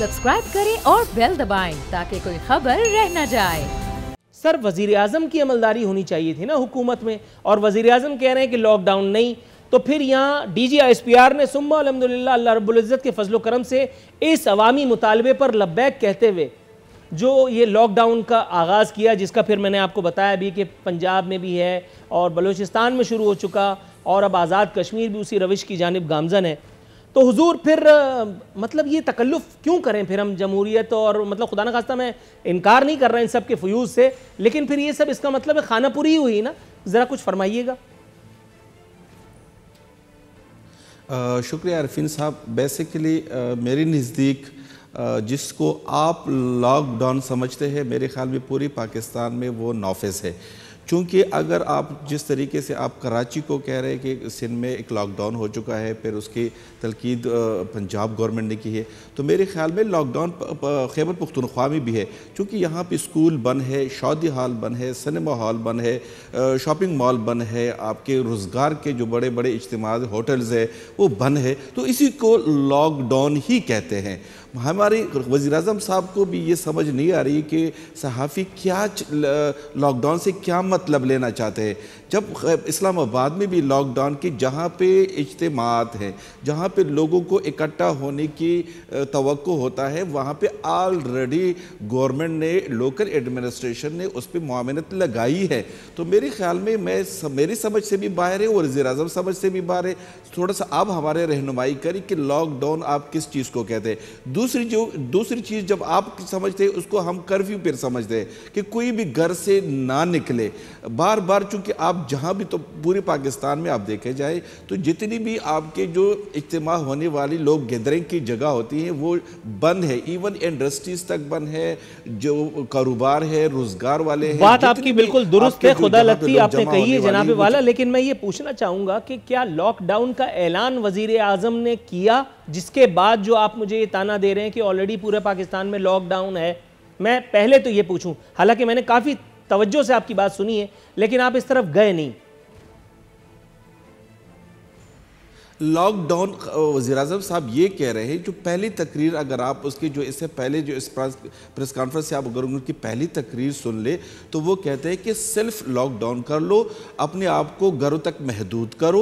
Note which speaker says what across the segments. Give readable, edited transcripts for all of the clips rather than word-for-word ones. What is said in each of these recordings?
Speaker 1: Subscribe करें और bell दबाएं ताकि कोई खबर रह न जाए।
Speaker 2: सर वज़ीर आज़म की अमलदारी होनी चाहिए थी ना हुकूमत में, और वज़ीर आज़म कह रहे हैं कि लॉकडाउन नहीं, तो फिर यहाँ DGISPR ने सुम्मा अल्हम्दुलिल्लाह अल्लाह रब्बुल इज़्ज़त के फजलो करम से इस अवामी मुतालबे पर लब्बैक कहते हुए जो ये लॉकडाउन का आगाज़ किया, जिसका फिर मैंने आपको बताया भी कि पंजाब में भी है और बलूचिस्तान में शुरू हो चुका, और अब आज़ाद कश्मीर भी उसी रविश की जानिब गामज़न है। तो हुजूर फिर मतलब ये तकल्लुफ़ क्यों करें फिर हम जमहूरियत, और मतलब खुदा न खास्ता मैं इनकार नहीं कर रहा इन सब के फ्यूज़ से, लेकिन फिर ये सब इसका मतलब है खानापुरी हुई ना, ज़रा कुछ फरमाइएगा।
Speaker 3: शुक्रिया अरफीन साहब। बेसिकली मेरे नज़दीक जिसको आप लॉकडाउन समझते हैं, मेरे ख्याल में पूरी पाकिस्तान में वो नाफिज़ है। क्योंकि अगर आप जिस तरीके से आप कराची को कह रहे हैं कि सिंध में एक लॉकडाउन हो चुका है, फिर उसकी तलकीद पंजाब गवर्नमेंट ने की है, तो मेरे ख्याल में लॉकडाउन खैबर पख्तूनख्वा में भी है। क्योंकि यहाँ पे स्कूल बंद है, शादी हॉल बंद है, सिनेमा हॉल बंद है, शॉपिंग मॉल बंद है, आपके रोज़गार के जो बड़े बड़े इज्तिमाई होटल्स है वो बंद है, तो इसी को लॉकडाउन ही कहते हैं। हमारे वज़ीर-ए-आज़म साहब को भी ये समझ नहीं आ रही कि सहाफ़ी क्या लॉकडाउन से क्या मतलब लेना चाहते हैं। जब इस्लामाबाद में भी लॉकडाउन की जहाँ पे इज्तिमात हैं, जहाँ पे लोगों को इकट्ठा होने की तवक्को होता है, वहाँ पे ऑलरेडी गवर्नमेंट ने, लोकल एडमिनिस्ट्रेशन ने उस पर मुआवनत लगाई है। तो मेरे ख्याल में मेरी समझ से भी बाहर है और वज़ीर-ए-आज़म समझ से भी बाहर है। थोड़ा सा आप हमारे रहनुमाई करें कि लॉकडाउन आप किस चीज़ को कहते हैं। दूसरी चीज़ जब आप समझते हैं उसको हम कर्फ्यू पर समझते हैं कि कोई भी घर से ना निकले। बार बार चूँकि आप जहाँ भी, तो पूरे पाकिस्तान में आप देखे जाए तो जितनी भी आपके जो इज्तिमा होने वाली लोग गैदरिंग की जगह होती हैं वो बंद है। इवन इंडस्ट्रीज तक बंद है, जो कारोबार है, रोजगार वाले हैं।
Speaker 2: बात आपकी बिल्कुल दुरुस्त है, खुदा लगती आपने कही है जनाब वाला। लेकिन मैं ये पूछना चाहूँगा कि क्या लॉकडाउन का ऐलान वज़ीर आज़म ने किया, जिसके बाद जो आप मुझे ये ताना दे रहे हैं कि ऑलरेडी पूरे पाकिस्तान में लॉकडाउन है? मैं पहले तो ये पूछूं, हालांकि मैंने काफ़ी तवज्जो से आपकी बात सुनी है, लेकिन आप इस तरफ गए नहीं।
Speaker 3: लॉकडाउन वज़ीर-ए-आज़म साहब ये कह रहे हैं, जो पहली तकरीर, अगर आप उसकी जो इससे पहले जो इस प्रेस कॉन्फ्रेंस से आप अगर उनकी पहली तकरीर सुन ले, तो वो कहते हैं कि सिर्फ लॉकडाउन कर लो, अपने आप को घरों तक महदूद करो,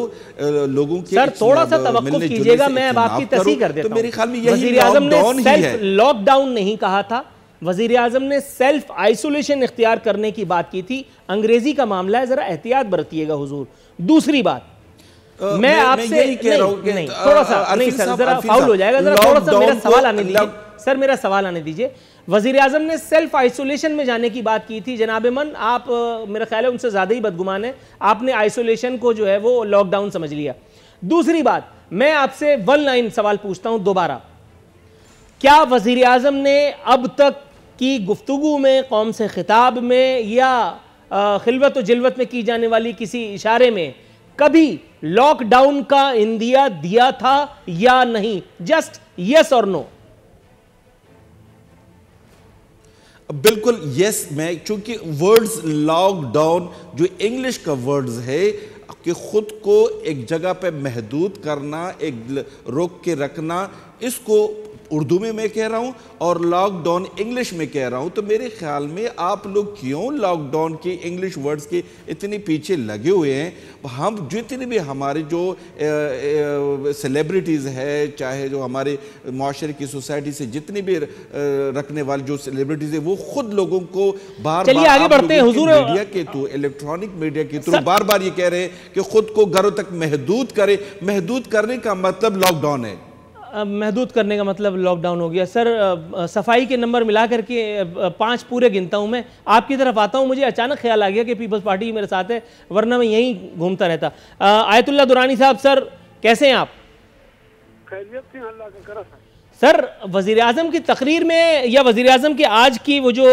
Speaker 3: लोगों के
Speaker 2: सर थोड़ा सा तवक्कुफ कीजिएगा, मैं अब आपकी तस्दीक कर देता हूं।
Speaker 3: तो मेरे ख्याल में यही
Speaker 2: लॉकडाउन ही है। लॉकडाउन नहीं कहा था, वज़ीर आज़म ने सेल्फ आइसोलेशन इख्तियार करने की बात की थी। अंग्रेजी का मामला है, जरा एहतियात बरतिएगा हुजूर। दूसरी बात, मैं आपसे नहीं, थोड़ा सा नहीं सर, जरा फाउल हो जाएगा, जरा थोड़ा सा मेरा सवाल आने दीजिए सर, मेरा सवाल आने दीजिए। वज़ीर आज़म ने सेल्फ आइसोलेशन में जाने की बात की थी। जनाब मन, आप मेरा ख्याल है उनसे ज़्यादा ही बदगुमान है, आपने आइसोलेशन को जो है वो लॉकडाउन समझ लिया। दूसरी बात, मैं आपसे वन लाइन सवाल पूछता हूं दोबारा, क्या वज़ीर आज़म ने अब तक की गुफ्तगू में, कौम से खिताब में, या खिलवत व जिलवत में की जाने वाली किसी इशारे में कभी लॉकडाउन का इंदिया दिया था या नहीं? जस्ट यस और नो।
Speaker 3: बिल्कुल यस। मैं चूंकि वर्ड्स लॉकडाउन जो इंग्लिश का वर्ड्स है कि खुद को एक जगह पे महदूद करना, एक रोक के रखना, इसको उर्दू में मैं कह रहा हूं और लॉकडाउन इंग्लिश में कह रहा हूं। तो मेरे ख्याल में आप लोग क्यों लॉकडाउन के इंग्लिश वर्ड्स के इतने पीछे लगे हुए हैं? हम जितने भी हमारे जो सेलिब्रिटीज़ है, चाहे जो हमारे माशरे की सोसाइटी से जितने भी रखने वाले जो सेलिब्रिटीज़ है, वो खुद लोगों को बार बार
Speaker 2: आगे बढ़ते हैं हुजूर,
Speaker 3: मीडिया के थ्रू, इलेक्ट्रॉनिक मीडिया के थ्रू बार बार ये कह रहे हैं कि खुद को घरों तक महदूद करे। महदूद करने का मतलब लॉकडाउन है।
Speaker 2: महदूद करने का मतलब लॉकडाउन हो गया। सर सफाई के नंबर मिला करके 5 पूरे गिनता हूं। मैं आपकी तरफ आता हूं, मुझे अचानक ख्याल आ गया कि पीपल्स पार्टी मेरे साथ है, वरना मैं यहीं घूमता रहता। आयतुल्लाह दुरानी साहब, सर कैसे हैं आप?
Speaker 4: खैरियत से, अल्लाह का करम है।
Speaker 2: सर वज़ीर आज़म की तकरीर में, या वज़ीर आज़म की आज की वो जो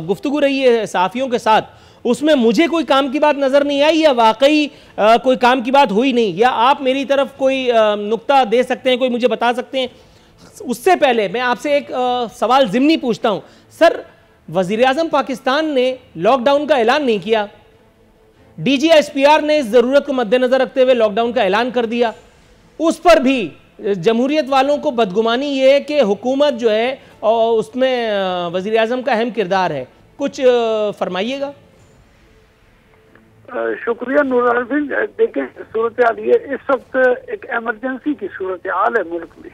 Speaker 2: गुफ्तगू रही है सहाफ़ियों के साथ, उसमें मुझे कोई काम की बात नज़र नहीं आई, या वाकई कोई काम की बात हुई नहीं, या आप मेरी तरफ कोई नुक्ता दे सकते हैं, कोई मुझे बता सकते हैं? उससे पहले मैं आपसे एक सवाल ज़िमनी पूछता हूँ। सर वज़ीर आज़म पाकिस्तान ने लॉकडाउन का ऐलान नहीं किया, DGISPR ने इस ज़रूरत को मद्देनज़र रखते हुए लॉकडाउन का ऐलान कर दिया, उस पर भी جمہوریت والوں کو بدگمانی یہ ہے کہ حکومت جو ہے اور اس میں وزیر اعظم کا اہم کردار ہے، کچھ فرمائیے گا۔
Speaker 4: شکریہ نور الدین۔ دیکھیں صورتحال یہ اس وقت ایک ایمرجنسی کی صورتحال ہے ملک میں،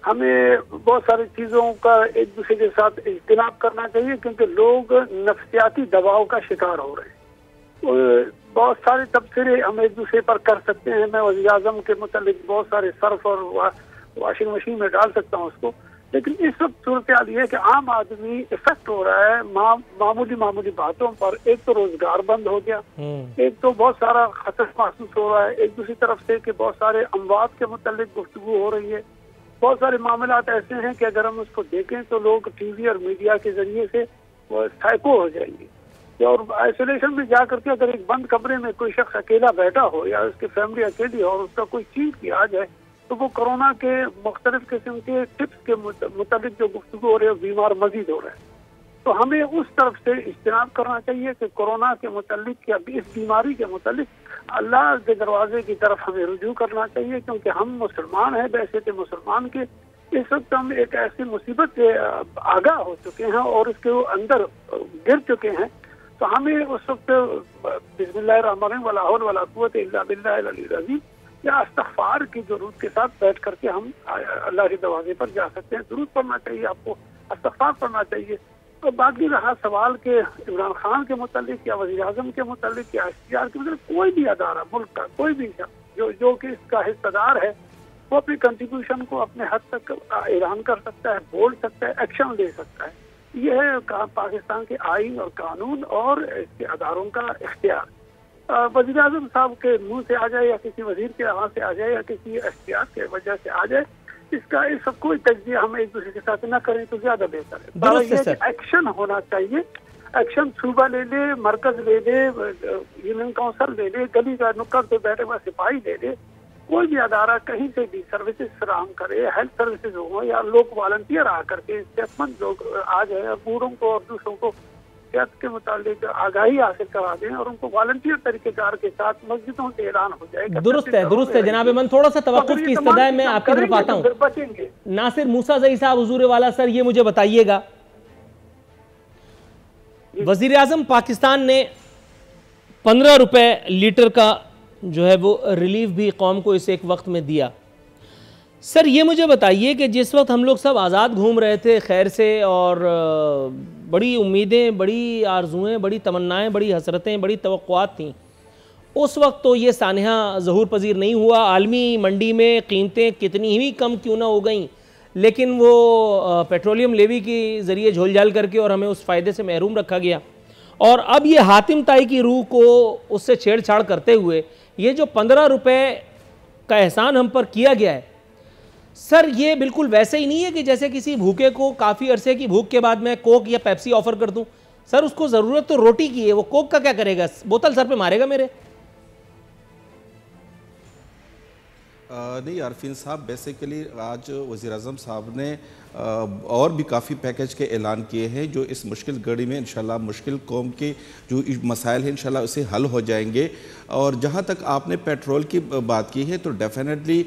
Speaker 4: ہمیں بہت ساری چیزوں کا ایک دوسرے کے ساتھ اجتناب کرنا چاہیے کیونکہ لوگ نفسیاتی دباؤ کا شکار ہو رہے ہیں۔ بہت سارے تبصرے ہم ایک دوسرے پر کر سکتے ہیں، میں وزیر اعظم کے متعلق بہت سارے صرف اور واشنگ مشین میں ڈال سکتا ہوں اس کو، لیکن اس وقت صورتحال یہ ہے کہ عام آدمی افیکٹ ہو رہا ہے معمولی باتوں پر۔ ایک تو روزگار بند ہو گیا، ایک تو بہت سارا خطر محسوس ہو رہا ہے، ایک دوسری طرف سے کہ بہت سارے اموات کے متعلق گفتگو ہو رہی ہے۔ بہت سارے معاملات ایسے ہیں کہ اگر ہم اس کو دیکھیں تو لوگ ٹی وی اور میڈیا کے ذریعے سے وہ سائیکو ہو جائیں گے، اور آئسولیشن میں جا کر کے اگر ایک بند کمرے میں کوئی شخص اکیلا بیٹھا ہو یا اس کی فیملی اکیلی ہو اور اس کا کوئی چیز کی آ جائے تو وہ کورونا کے مختلف قسم کے ٹپس کے متعلق جو گفتگو ہو رہے ہیں بیمار مزید ہو رہے ہیں۔ تو ہمیں اس طرف سے اجتناب کرنا چاہیے کہ کورونا کے متعلق یا اس بیماری کے متعلق اللہ کے دروازے کی طرف ہمیں رجوع کرنا چاہیے، کیونکہ ہم مسلمان ہیں، بحیثیت مسلمان کے اس وقت ہم ایک ایسی مصیبت سے آگاہ ہو چکے ہیں اور اس کے اندر گر چکے ہیں، تو ہمیں اس وقت بسم اللہ الرحمن الرحیم ولا حول ولا قوت الا باللہ العلی العظیم یا استغفار کی درود کے ساتھ بیٹھ کر کے ہم اللہ کے دروازے پر جا سکتے ہیں۔ درود پڑھنا چاہیے، آپ کو استغفار پڑھنا چاہیے۔ تو باقی رہا سوال کہ عمران خان کے متعلق یا وزیر اعظم کے متعلق یا SPR کے متعلق، کوئی بھی ادارہ ملک کا کوئی بھی شخص جو کہ اس کا حصہ دار ہے وہ اپنی کنٹریبیوشن کو اپنے حد تک اعلان کر سکتا ہے، بول سکتا ہے، ایکشن لے سکتا ہے۔ یہ ہے پاکستان کے آئین اور قانون اور اس کے اداروں کا اختیار۔ وزیر اعظم صاحب کے منہ سے آ جائے یا کسی وزیر کے ہاتھ سے آ جائے یا کسی SPR کے وجہ سے آ جائے، اس کا کوئی تجزیہ ہم ایک دوسرے کے ساتھ نہ کریں تو زیادہ بہتر ہے۔ ایکشن ہونا چاہیے، ایکشن صوبہ لے لے، مرکز لے لے، یونین کونسل لے لے، گلی کا نکڑ پہ بیٹھے ہوئے سپاہی لے لے، کوئی بھی ادارہ کہیں سے بھی سروسز فراہم کرے، ہیلتھ سروسز ہوں یا لوگ والنٹیئر آ کر کے صحت مند لوگ آ جائیں اور بوڑھوں کو اور دوسروں کو صحت کے متعلق آگاہی حاصل کرا دیں اور ان کو والنٹیئر طریقہ کار کے ساتھ مسجدوں سے اعلان ہو جائے۔
Speaker 2: درست ہے جناب من، تھوڑا سا توقف کی استدعا میں آپ کی طرف آتا ہوں۔ ناصر موسیٰ زئی صاحب حضور والا سر، یہ مجھے بتائیے گا، وزیر اعظم پاکستان نے 15 روپے لیٹر کا جو ہے وہ ریلیف بھی قوم کو اس ایک وقت میں دیا۔ سر یہ مجھے بتائیے کہ جس وقت ہم لوگ سب آزاد گھوم رہے تھے خیر سے اور بڑی امیدیں، بڑی آرزویں، بڑی تمنائیں، بڑی حسرتیں، بڑی توقعات تھیں، اس وقت تو یہ سانحہ ظہور پذیر نہیں ہوا۔ عالمی منڈی میں قیمتیں کتنی ہی کم کیوں نہ ہو گئیں، لیکن وہ پیٹرولیم لیوی کے ذریعے جھول جھال کر کے اور ہمیں اس فائدے سے محروم رکھا گیا۔ اور اب یہ حاتم طائی کی روح کو اس سے چھیڑ چھاڑ کرتے ہوئے یہ جو 15 روپے کا احسان ہم پر کیا گیا ہے، سر یہ بالکل ویسے ہی نہیں ہے کہ جیسے کسی بھوکے کو کافی عرصے کی بھوک کے بعد میں کوک یا پیپسی آفر کر دوں۔ سر اس کو ضرورت تو روٹی کی ہے، وہ کوک کا کیا کرے گا؟ بوتل سر پہ مارے گا میرے؟
Speaker 3: نہیں عارفین صاحب، بیسیکلی آج وزیر اعظم صاحب نے اور بھی کافی پیکج کے اعلان کیے ہیں جو اس مشکل گھڑی میں انشاءاللہ مشکل قوم کے جو مسائل ہیں انشاءاللہ اسے حل ہو جائیں گے۔ اور جہاں تک آپ نے پیٹرول کی بات کی ہے تو ڈیفینیٹلی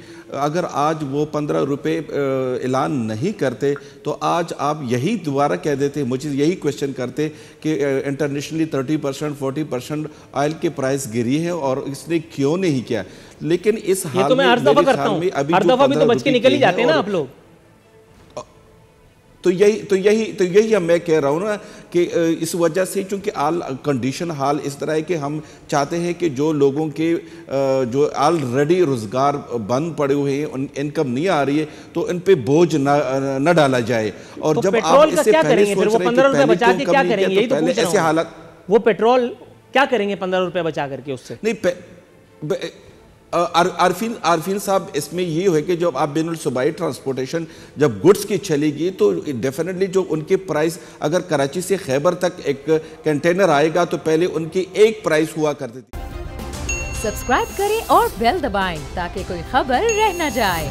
Speaker 3: اگر آج وہ 15 روپے اعلان نہیں کرتے تو آج آپ یہی دوبارہ کہہ دیتے، مجھے یہی کویسچن کرتے کہ انٹرنیشنلی 30% 40% آئل کے پرائس گری ہے اور اس نے کیوں نہیں کیا۔ لیکن اس حال میں
Speaker 2: تو میں ہر دفعہ کرتا ہوں، ہر دفعہ بھی تو بچ کے نکل ہی جاتے ہیں نا آپ لوگ۔
Speaker 3: تو یہی میں کہہ رہا ہوں نا کہ اس وجہ سے چونکہ کنڈیشن حال اس طرح ہے کہ ہم چاہتے ہیں کہ جو لوگوں کے جو آلریڈی روزگار بند پڑے ہوئے ہیں، انکم نہیں آ رہی ہے تو ان پہ بوجھ نہ ڈالا جائے۔ اور جب آپ اس سے پہلے سوچ رہے ہیں کہ پہلے کیوں کم نہیں کیا تو پہلے ایسے حالات،
Speaker 2: وہ پیٹرول کیا کریں گے 15 روپے بچا کر کے اس سے؟
Speaker 3: نہیں عارفین صاحب، اس میں یہ ہے کہ جب آپ بین الصوبائی ٹرانسپورٹیشن جب گڈز کی چلے گی تو ڈیفینیٹلی جو ان کے پرائس اگر کراچی سے خیبر تک ایک کنٹینر آئے گا تو پہلے ان کی ایک پرائس ہوا کرتی تھی۔
Speaker 1: سبسکرائب کریں اور بیل دبائیں تاکہ کوئی خبر رہ نہ جائے۔